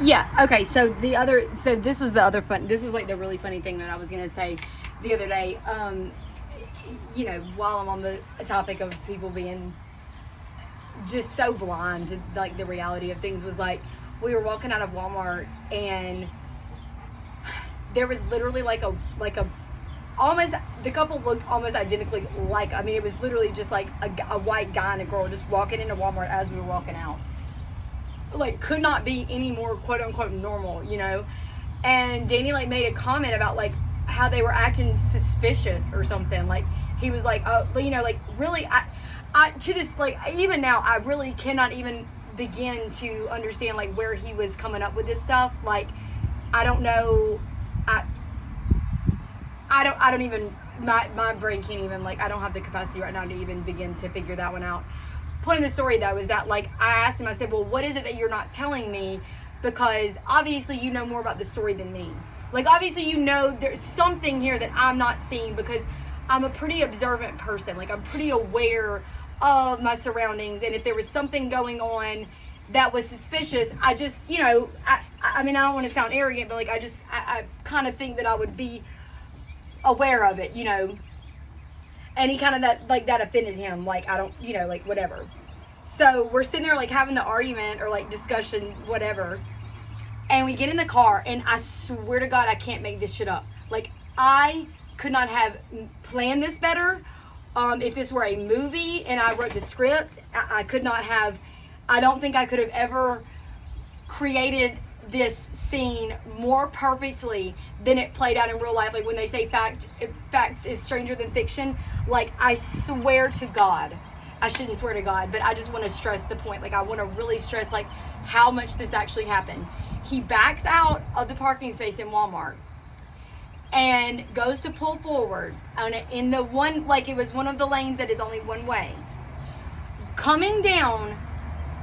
Yeah, okay, so this was the other this was like the really funny thing that I was gonna say the other day. While I'm on the topic of people being just so blind to like the reality of things, was like we were walking out of Walmart and there was literally like a almost, the couple looked almost identically like, I mean, it was literally just like a white guy and a girl just walking into Walmart as we were walking out. Like, could not be any more quote unquote normal, and Danny like made a comment about like how they were acting suspicious or something. Like, he was like, oh, like, really, I to this, like, even now I really cannot even begin to understand like where he was coming up with this stuff. Like, I don't know, I don't even, my brain can't even, like, I don't have the capacity right now to even begin to figure that one out. Point of the story though is that, like, I asked him, I said, well, what is it that you're not telling me? Because obviously you know more about the story than me. Like, obviously there's something here that I'm not seeing, because I'm a pretty observant person. Like, I'm pretty aware of my surroundings, and if there was something going on that was suspicious, I just, I mean, I don't want to sound arrogant, but like, I kind of think that I would be aware of it, and he kind of that offended him. Like, I don't, like, whatever. So we're sitting there like having the argument or like discussion, whatever. And we get in the car, and I swear to God, I can't make this shit up. Like, I could not have planned this better. If this were a movie and I wrote the script, I could not have, I don't think I could have ever created this scene more perfectly than it played out in real life. Like, when they say facts is stranger than fiction, like, I swear to God, I shouldn't swear to God, but I just want to stress the point. Like, I want to really stress like how much this actually happened. He backs out of the parking space in Walmart and goes to pull forward in the one, like, it was one of the lanes that is only one way, coming down,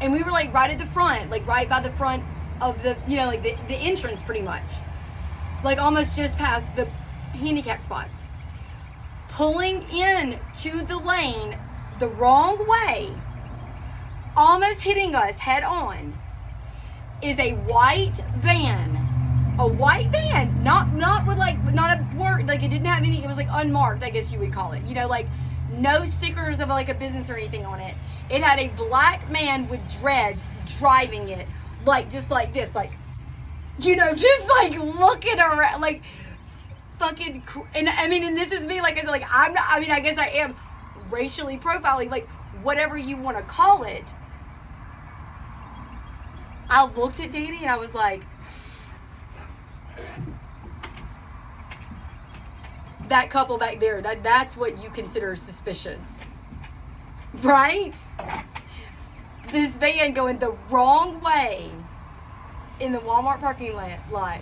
and we were like right at the front, like right by the front of the, like the entrance, pretty much, like almost just past the handicap spots, pulling in to the lane the wrong way, almost hitting us head on, is a white van. A white van, not with like, not a word, like, it didn't have any, it was like unmarked, I guess you would call it, like no stickers of like a business or anything on it. It had a black man with dreads driving it, like, just like this, like, just like looking around, like, fucking, and I mean, and this is me, like I said, like, I'm not, I mean, I guess I am racially profiling, like, whatever you want to call it. I looked at Danny and I was like, that couple back there, that's what you consider suspicious, right? This van going the wrong way in the Walmart parking lot,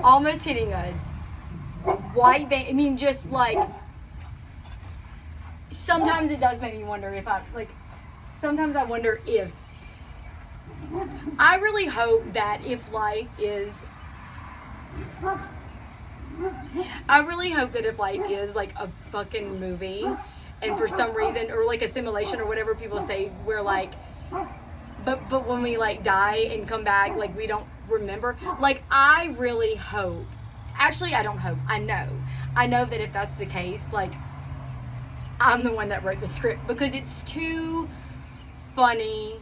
almost hitting us. White van, I mean, just like, sometimes it does make me wonder if sometimes I wonder if, I really hope that if life is, like a fucking movie, and for some reason, or like a simulation or whatever people say, we're like, but when we like die and come back, like, we don't remember. Like, I really hope, actually I don't hope, I know that if that's the case, like, I'm the one that wrote the script, because it's too funny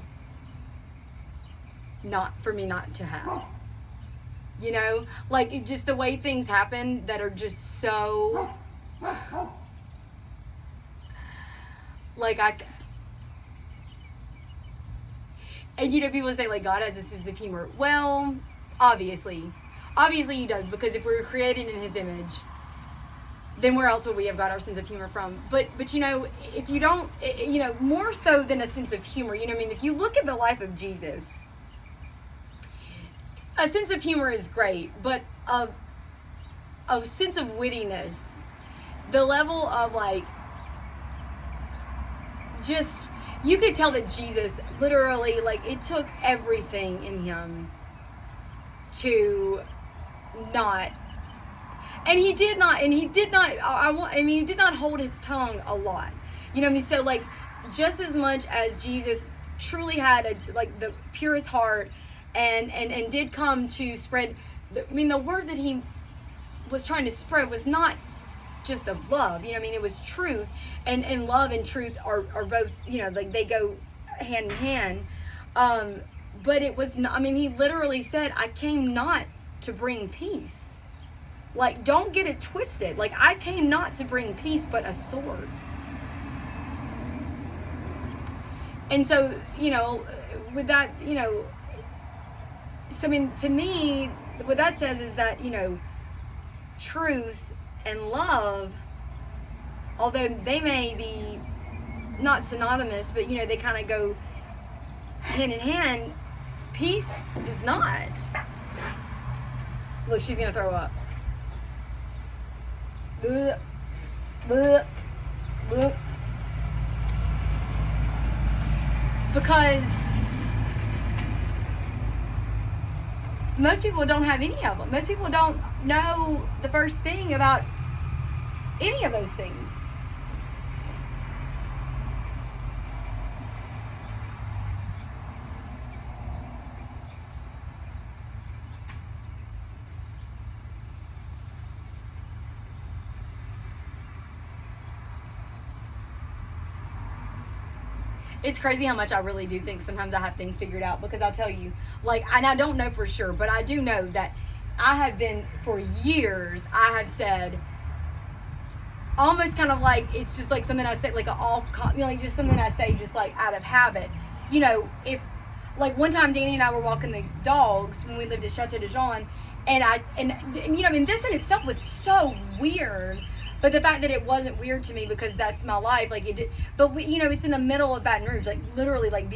not for me not to have, like, it just, the way things happen that are just so, like, and people say like God has a sense of humor. Well, obviously he does, because if we were created in his image, then where else would we have got our sense of humor from? But if you don't, more so than a sense of humor, I mean, if you look at the life of Jesus, a sense of humor is great, but a sense of wittiness, the level of, like, just, you could tell that Jesus literally, like, it took everything in him to not, and he did not hold his tongue a lot, so, like, just as much as Jesus truly had like the purest heart and did come to spread, the word that he was trying to spread was not just of love, it was truth, and love and truth are both, like they go hand in hand. But it was not, he literally said, I came not to bring peace. Like, don't get it twisted. Like, I came not to bring peace, but a sword. And so, with that, so to me, what that says is that, truth and love, although they may be not synonymous, but, they kind of go hand in hand, peace is not. Look, she's going to throw up. Bleh, bleh, bleh. Because most people don't have any of them. Most people don't know the first thing about any of those things. It's crazy how much I really do think sometimes I have things figured out, because I'll tell you, like, and I don't know for sure, but I do know that I have been, for years, I have said, almost kind of like, it's just like something I say, like like just something I say just like out of habit. If, like, one time Danny and I were walking the dogs when we lived at Chateau de Jean, and this in itself was so weird. But the fact that it wasn't weird to me, because that's my life, like it did. But it's in the middle of Baton Rouge, like literally, like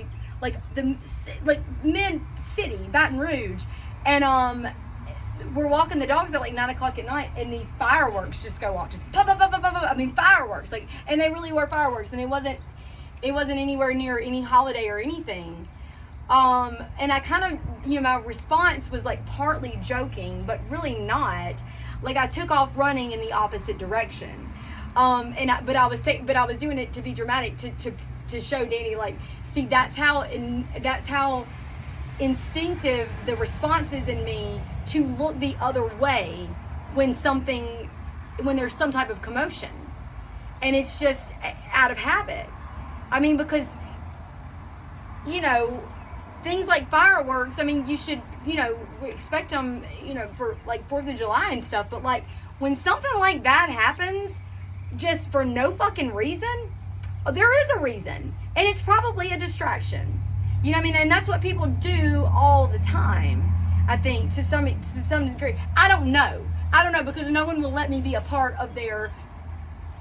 mid city, Baton Rouge, and we're walking the dogs at like 9 o'clock at night, and these fireworks just go off, just pop, pop, pop, pop, pop, pop. Fireworks, like, and they really were fireworks, and it wasn't anywhere near any holiday or anything. And I kind of, my response was like partly joking, but really not. Like, I took off running in the opposite direction. But I was doing it to be dramatic, to show Danny, like, see, that's how instinctive the response is in me to look the other way when there's some type of commotion. And it's just out of habit. Because, things like fireworks, you should, we expect them, for like 4th of July and stuff, but like when something like that happens just for no fucking reason, there is a reason, and it's probably a distraction. And that's what people do all the time, I think, to some degree. I don't know, because no one will let me be a part of their,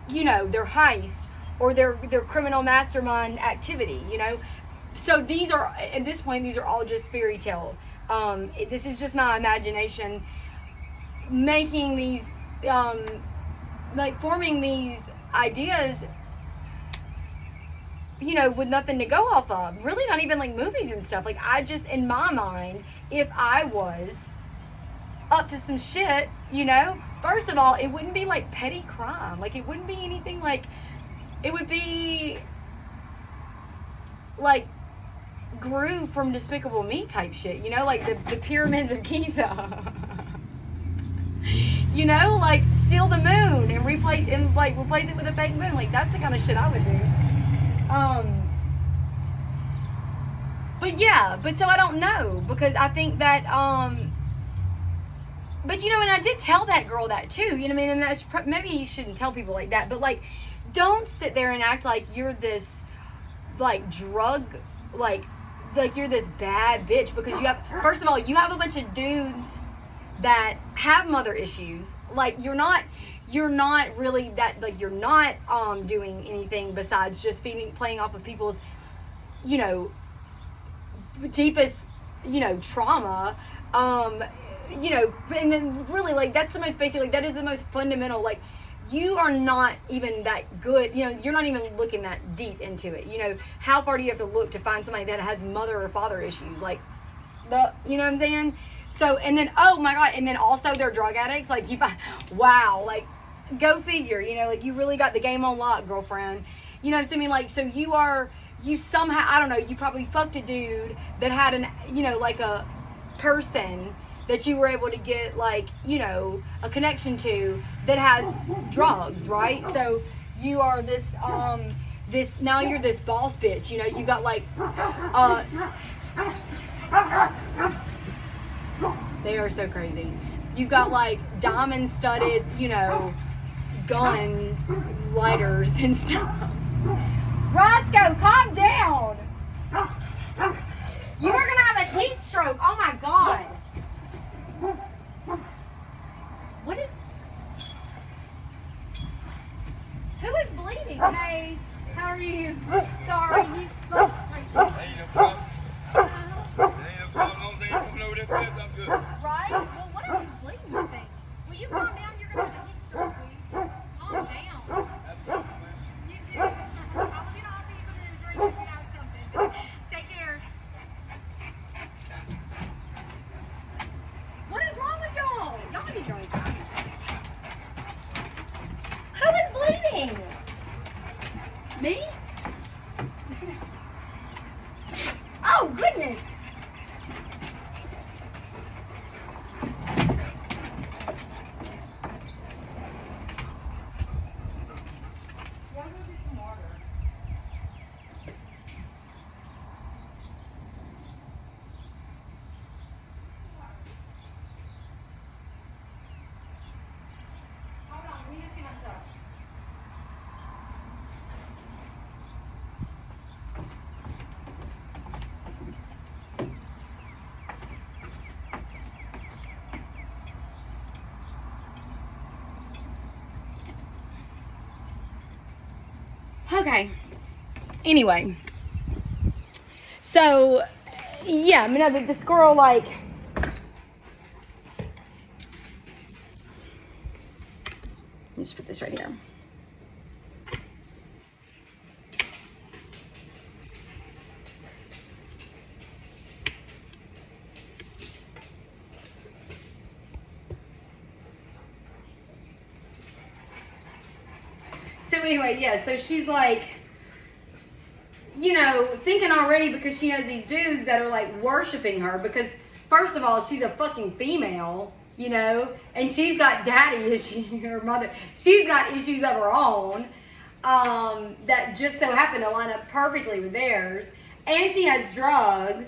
their heist or their criminal mastermind activity, So these are, at this point, these are all just fairy tale. This is just my imagination making these, forming these ideas, with nothing to go off of. Really not even like movies and stuff. Like, I just, in my mind, if I was up to some shit, first of all, it wouldn't be like petty crime. Like, it wouldn't be anything like, it would be like Gru from Despicable Me type shit, like the pyramids of Giza. Like steal the moon and replace it with a fake moon. Like, that's the kind of shit I would do. But so I don't know, because I think that but and I did tell that girl that too, and that's maybe you shouldn't tell people like that, but like, don't sit there and act like you're this like drug, like you're this bad bitch, because first of all, you have a bunch of dudes that have mother issues. Like, you're not really that, like, you're not doing anything besides just playing off of people's, deepest, trauma, and then really, like, that's the most basic, like, that is the most fundamental, like, you are not even that good, you're not even looking that deep into it. How far do you have to look to find somebody that has mother or father issues? Like, you know what I'm saying? So, and then, oh my God, and then also they're drug addicts. Like, wow, like, go figure, like, you really got the game on lock, girlfriend. You know what I'm saying? Like, so you somehow, I don't know, you probably fucked a dude that had like person that you were able to get, like, you know, a connection to that has drugs, right? So you are this now you're this boss bitch, you know, you got like they are so crazy. You've got like diamond studded, you know, gun lighters and stuff. Roscoe, calm down. You are gonna have a heat stroke. Oh my god. What is? Who is bleeding? Hey, how are you? Sorry, he's so crazy. Ain't no problem. Ain't no problem. Ain't no over there fast. I'm good. Right? Well, what are you bleeding, you think? Will you calm down? You're gonna have a heat stroke, will you? Calm down. You do. I'll get off you something to drink. You can have something. Take care. What is wrong with y'all? Y'all need drinks. Who is bleeding? Me? Oh, goodness. Okay. Anyway. So, yeah, I mean, this girl, like, let's put this right here. So anyway, yeah, so she's like, you know, thinking already because she has these dudes that are like worshiping her because first of all, she's a fucking female, you know, and she's got daddy issues, her mother, she's got issues of her own that just so happen to line up perfectly with theirs, and she has drugs,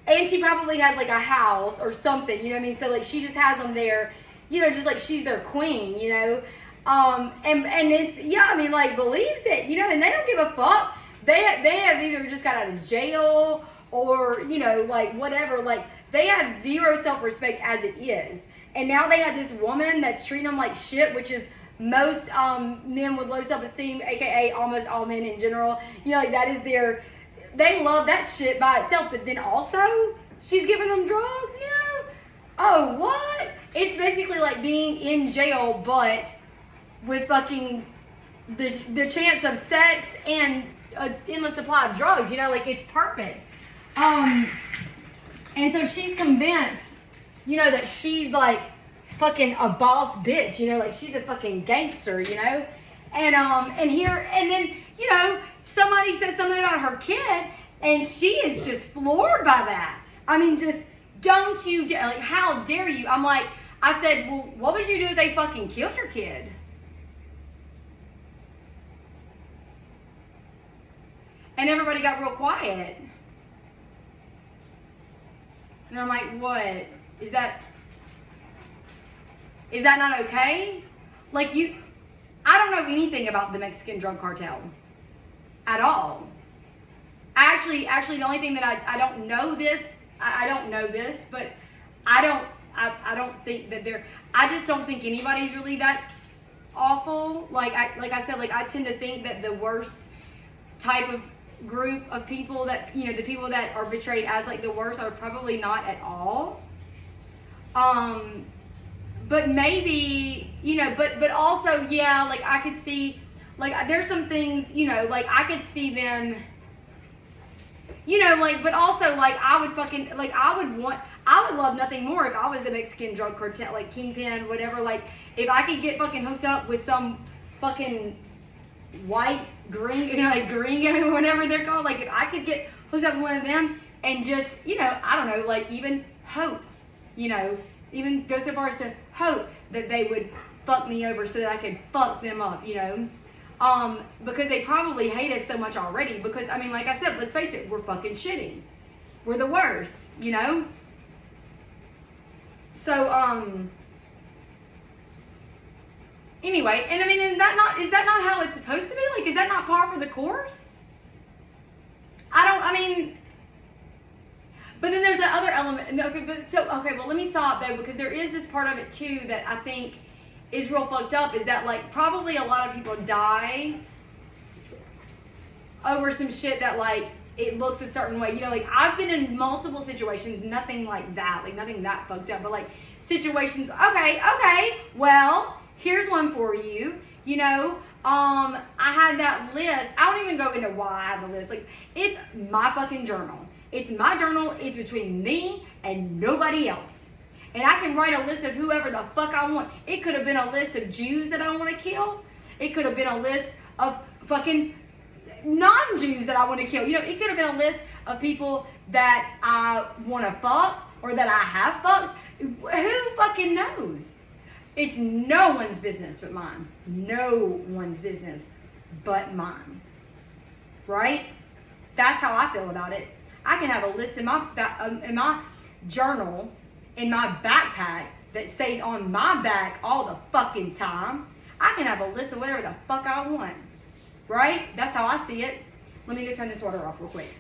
and she probably has like a house or something, you know what I mean? So like she just has them there, you know, just like she's their queen, you know. And it's, yeah, I mean, like, believes it, you know, and they don't give a fuck. They have either just got out of jail or, you know, like, whatever. Like, they have zero self-respect as it is. And now they have this woman that's treating them like shit, which is most men with low self-esteem, aka almost all men in general. You know, like, that is they love that shit by itself. But then also, she's giving them drugs, you know? Oh, what? It's basically like being in jail, but with fucking the chance of sex and an endless supply of drugs, you know, like, it's perfect. And so she's convinced, you know, that she's like fucking a boss bitch, you know, like she's a fucking gangster, you know. And then, you know, somebody said something about her kid, and she is just floored by that. I mean, just, don't you dare, like, how dare you? I'm like, I said, well, what would you do if they fucking killed your kid? And everybody got real quiet. And I'm like, what? Is that not okay? Like, I don't know anything about the Mexican drug cartel at all. Actually, the only thing that I don't know this, I don't know this, but I don't think that I just don't think anybody's really that awful. Like I said, like, I tend to think that the worst type of group of people that, you know, the people that are portrayed as like the worst are probably not at all. But maybe, you know, but also, yeah, like, I could see, like, there's some things, you know, like, I could see them, you know, like, but also, like, I would love nothing more if I was a Mexican drug cartel, like, kingpin, whatever, like, if I could get fucking hooked up with some fucking white gringo, you know, like, gringo, whatever they're called, like, if I could get hooked up with one of them and just, you know, I don't know, like, even hope you know, even go so far as to hope that they would fuck me over so that I could fuck them up, you know. Because they probably hate us so much already. Because, I mean, like I said, let's face it, we're fucking shitty. We're the worst, you know. So, anyway, and I mean, is that not how it's supposed to be? Like, is that not par for the course? But then there's that other element. Okay, well, let me stop though, because there is this part of it too that I think is real fucked up, is that, like, probably a lot of people die over some shit that, like, it looks a certain way. You know, like, I've been in multiple situations, nothing like that, like, nothing that fucked up, but, like, situations, okay, well, here's one for you. You know, I had that list. I don't even go into why I have the list. Like, it's my fucking journal. It's my journal. It's between me and nobody else. And I can write a list of whoever the fuck I want. It could have been a list of Jews that I want to kill. It could have been a list of fucking non-Jews that I want to kill. You know, it could have been a list of people that I want to fuck or that I have fucked. Who fucking knows? It's no one's business but mine. No one's business but mine. Right? That's how I feel about it. I can have a list in my journal, in my backpack, that stays on my back all the fucking time. I can have a list of whatever the fuck I want. Right? That's how I see it. Let me go turn this water off real quick.